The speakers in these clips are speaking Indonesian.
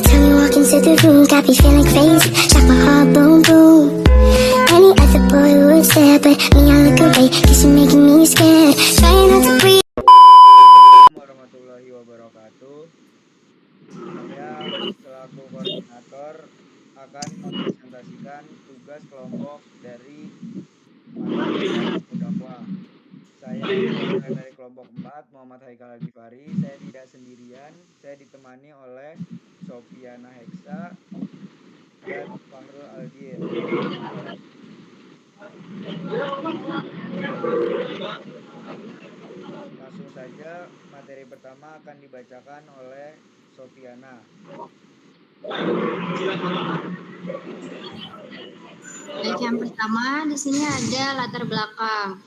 time you walk into the room, got me feeling crazy, like my heart boom boom. Any other boy would stare, but me I look away, cause you're making me scared. Trying not to breathe. Warahmatullahi wabarakatuh. Saya selaku koordinator akan mempresentasikan tugas kelompok dari materi ilmu dakwah. Saya koordinator dari kelompok 4, Muhammad Haikal Al-Ghifari. Saya tidak sendirian, saya ditemani oleh Sofiana Heksa dan Fahrul Aldin. Langsung saja, materi pertama akan dibacakan oleh Sofiana. Baik, yang pertama di sini ada latar belakang.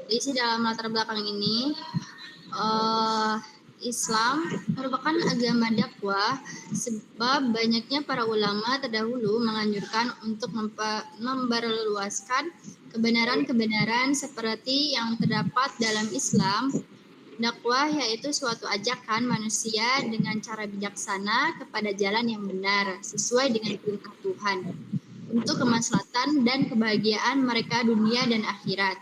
Isi dalam latar belakang ini, Islam merupakan agama dakwah sebab banyaknya para ulama terdahulu menganjurkan untuk memperluaskan kebenaran-kebenaran seperti yang terdapat dalam Islam. Dakwah yaitu suatu ajakan manusia dengan cara bijaksana kepada jalan yang benar sesuai dengan perintah Tuhan untuk kemaslahatan dan kebahagiaan mereka dunia dan akhirat.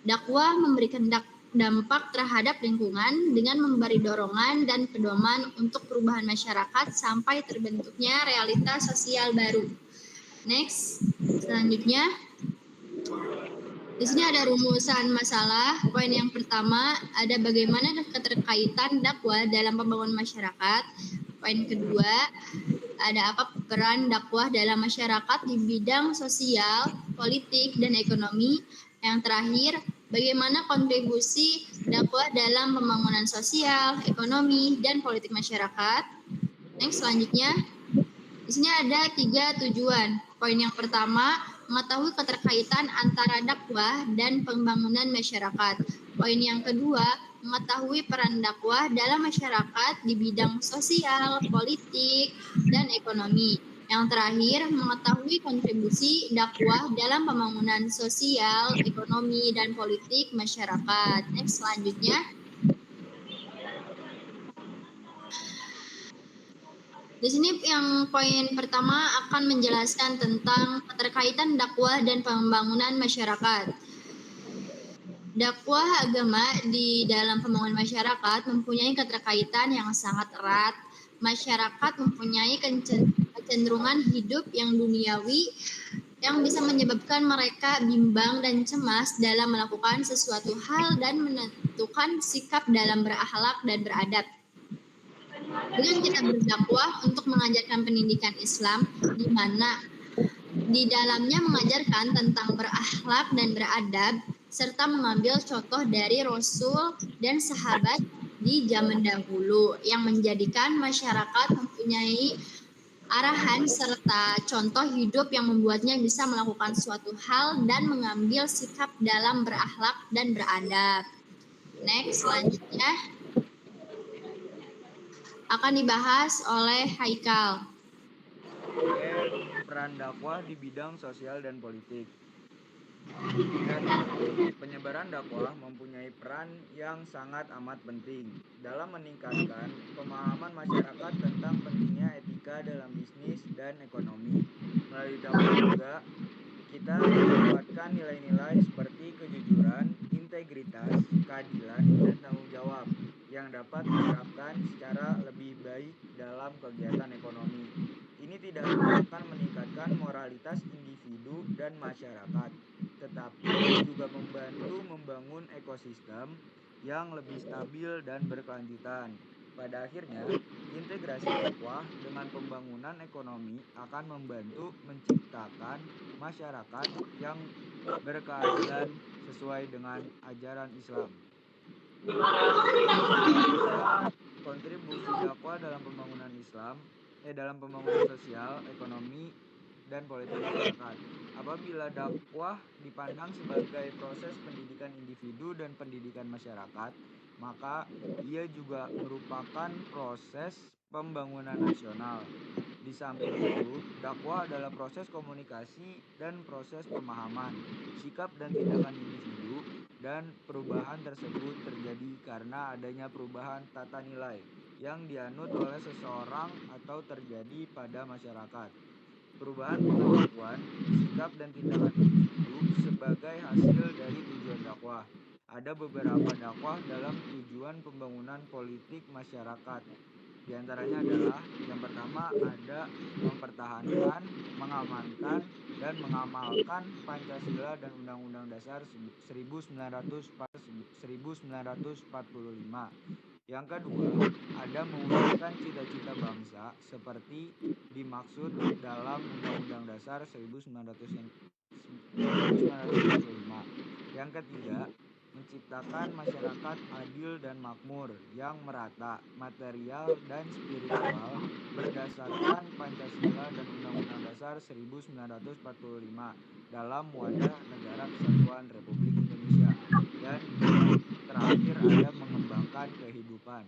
Dakwah memberikan dampak terhadap lingkungan dengan memberi dorongan dan pedoman untuk perubahan masyarakat sampai terbentuknya realitas sosial baru. Next, selanjutnya di sini ada rumusan masalah. Poin yang pertama ada bagaimana keterkaitan dakwah dalam pembangunan masyarakat. Poin kedua, ada apa peran dakwah dalam masyarakat di bidang sosial, politik, dan ekonomi. Yang terakhir, bagaimana kontribusi dakwah dalam pembangunan sosial, ekonomi, dan politik masyarakat. Next, selanjutnya, di sini ada 3 tujuan. Poin yang pertama, mengetahui keterkaitan antara dakwah dan pembangunan masyarakat. Poin yang kedua, mengetahui peran dakwah dalam masyarakat di bidang sosial, politik, dan ekonomi. Yang terakhir, mengetahui kontribusi dakwah dalam pembangunan sosial, ekonomi, dan politik masyarakat. Next, selanjutnya. Di sini yang poin pertama akan menjelaskan tentang keterkaitan dakwah dan pembangunan masyarakat. Dakwah agama di dalam pembangunan masyarakat mempunyai keterkaitan yang sangat erat. Masyarakat mempunyai kecenderungan hidup yang duniawi yang bisa menyebabkan mereka bimbang dan cemas dalam melakukan sesuatu hal dan menentukan sikap dalam berakhlak dan beradab. Dengan kita berdakwah untuk mengajarkan pendidikan Islam di mana di dalamnya mengajarkan tentang berakhlak dan beradab serta mengambil contoh dari Rasul dan sahabat di zaman dahulu yang menjadikan masyarakat mempunyai arahan serta contoh hidup yang membuatnya bisa melakukan suatu hal dan mengambil sikap dalam berakhlak dan beradab. Next, selanjutnya akan dibahas oleh Haikal. Peran dakwah di bidang sosial dan politik. Penyebaran dakwah mempunyai peran yang sangat amat penting dalam meningkatkan pemahaman masyarakat tentang pentingnya etika dalam bisnis dan ekonomi. Melalui dakwah juga kita mendapatkan nilai-nilai seperti kejujuran, integritas, keadilan, dan tanggung jawab yang dapat diterapkan secara lebih baik dalam kegiatan ekonomi. Ini tidak hanya akan meningkatkan moralitas individu dan masyarakat, tetapi juga membantu membangun ekosistem yang lebih stabil dan berkelanjutan. Pada akhirnya, integrasi dakwah dengan pembangunan ekonomi akan membantu menciptakan masyarakat yang berkeadilan sesuai dengan ajaran Islam. Kontribusi dakwah dalam pembangunan dalam pembangunan sosial, ekonomi, dan politik masyarakat. Apabila dakwah dipandang sebagai proses pendidikan individu dan pendidikan masyarakat, maka ia juga merupakan proses pembangunan nasional. Di samping itu, dakwah adalah proses komunikasi dan proses pemahaman, sikap dan tindakan individu, dan perubahan tersebut terjadi karena adanya perubahan tata nilai. yang dianut oleh seseorang atau terjadi pada masyarakat. Perubahan pengetahuan, sikap dan tindakan individu sebagai hasil dari tujuan dakwah. Ada beberapa dakwah dalam tujuan pembangunan politik masyarakat. Di antaranya adalah yang pertama ada mempertahankan, mengamankan, dan mengamalkan Pancasila dan Undang-Undang Dasar 1945. Yang kedua, ada mewujudkan cita-cita bangsa seperti dimaksud dalam Undang-Undang Dasar 1945. Yang ketiga, menciptakan masyarakat adil dan makmur yang merata, material dan spiritual berdasarkan Pancasila dan Undang-Undang Dasar 1945 dalam wadah Negara Kesatuan Republik Indonesia. Dan yang terakhir ada mengembangkan kehidupan.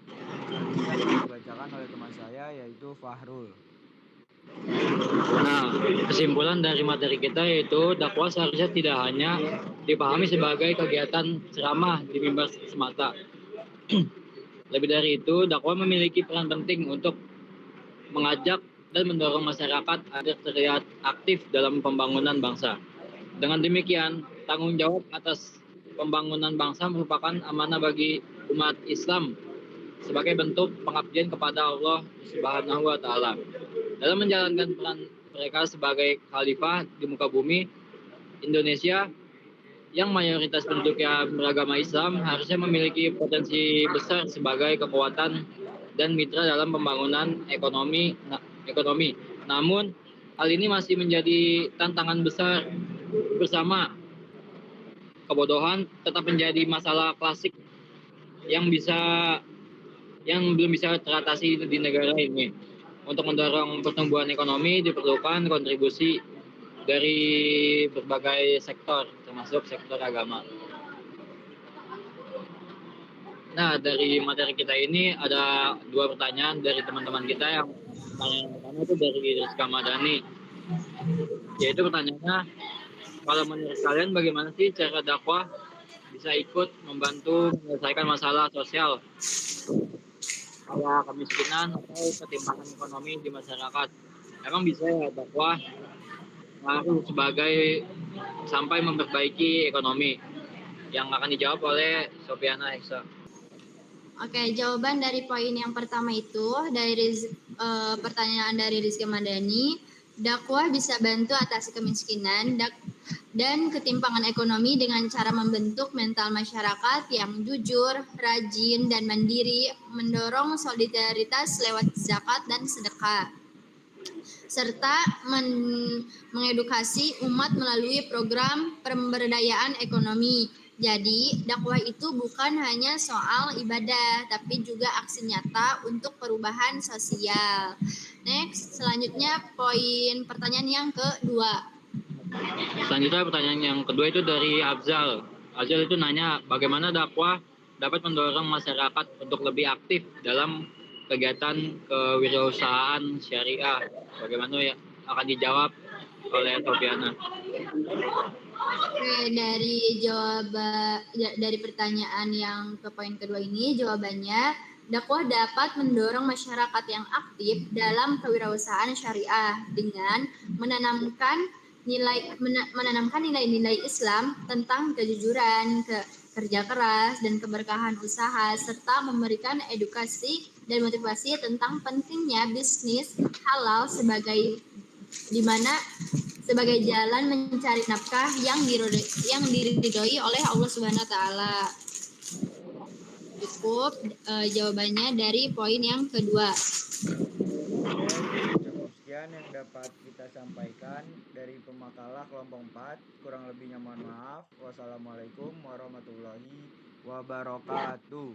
Selanjutnya akan dibacakan oleh teman saya yaitu Fahrul. Nah, kesimpulan dari materi kita yaitu dakwah seharusnya tidak hanya dipahami sebagai kegiatan ceramah di mimbar semata. Lebih dari itu, dakwah memiliki peran penting untuk mengajak dan mendorong masyarakat agar terlihat aktif dalam pembangunan bangsa. Dengan demikian, tanggung jawab atas pembangunan bangsa merupakan amanah bagi umat Islam sebagai bentuk pengabdian kepada Allah Subhanahu wa taala. Dalam menjalankan peran mereka sebagai khalifah di muka bumi, Indonesia yang mayoritas penduduknya beragama Islam harusnya memiliki potensi besar sebagai kekuatan dan mitra dalam pembangunan ekonomi. Namun, hal ini masih menjadi tantangan besar bersama. Kebodohan tetap menjadi masalah klasik yang belum bisa teratasi di negara ini. Untuk mendorong pertumbuhan ekonomi diperlukan kontribusi dari berbagai sektor, termasuk sektor agama. Nah, dari materi kita ini ada 2 pertanyaan dari teman-teman kita. Yang pertanyaan pertama itu dari Rizka Madani, yaitu pertanyaannya, kalau menurut kalian bagaimana sih cara dakwah bisa ikut membantu menyelesaikan masalah sosial kayak kemiskinan atau ketimpangan ekonomi di masyarakat? Emang bisa ya dakwah ngaruh sebagai sampai memperbaiki ekonomi? Yang akan dijawab oleh Sofiana Heksa. Oke, jawaban dari poin yang pertama itu dari pertanyaan dari Rizky Madani, dakwah bisa bantu atasi kemiskinan dan ketimpangan ekonomi dengan cara membentuk mental masyarakat yang jujur, rajin, dan mandiri, mendorong solidaritas lewat zakat dan sedekah, serta mengedukasi umat melalui program pemberdayaan ekonomi. Jadi, dakwah itu bukan hanya soal ibadah, tapi juga aksi nyata untuk perubahan sosial. Next, selanjutnya pertanyaan yang kedua. Selanjutnya pertanyaan yang kedua itu dari Abzal. Abzal itu nanya, bagaimana dakwah dapat mendorong masyarakat untuk lebih aktif dalam kegiatan kewirausahaan syariah? Bagaimana ya akan dijawab oleh Sofiana. Oke, dari pertanyaan yang ke poin kedua ini, jawabannya dakwah dapat mendorong masyarakat yang aktif dalam kewirausahaan syariah dengan menanamkan nilai-nilai Islam tentang kejujuran, kerja keras, dan keberkahan usaha, serta memberikan edukasi dan motivasi tentang pentingnya bisnis halal sebagai jalan mencari nafkah yang diridhoi oleh Allah Subhanahu wa taala. Cukup jawabannya dari poin yang kedua. Cukup sekian yang dapat kita sampaikan dari pemakalah kelompok 4. Kurang lebihnya mohon maaf. Wassalamualaikum warahmatullahi wabarakatuh.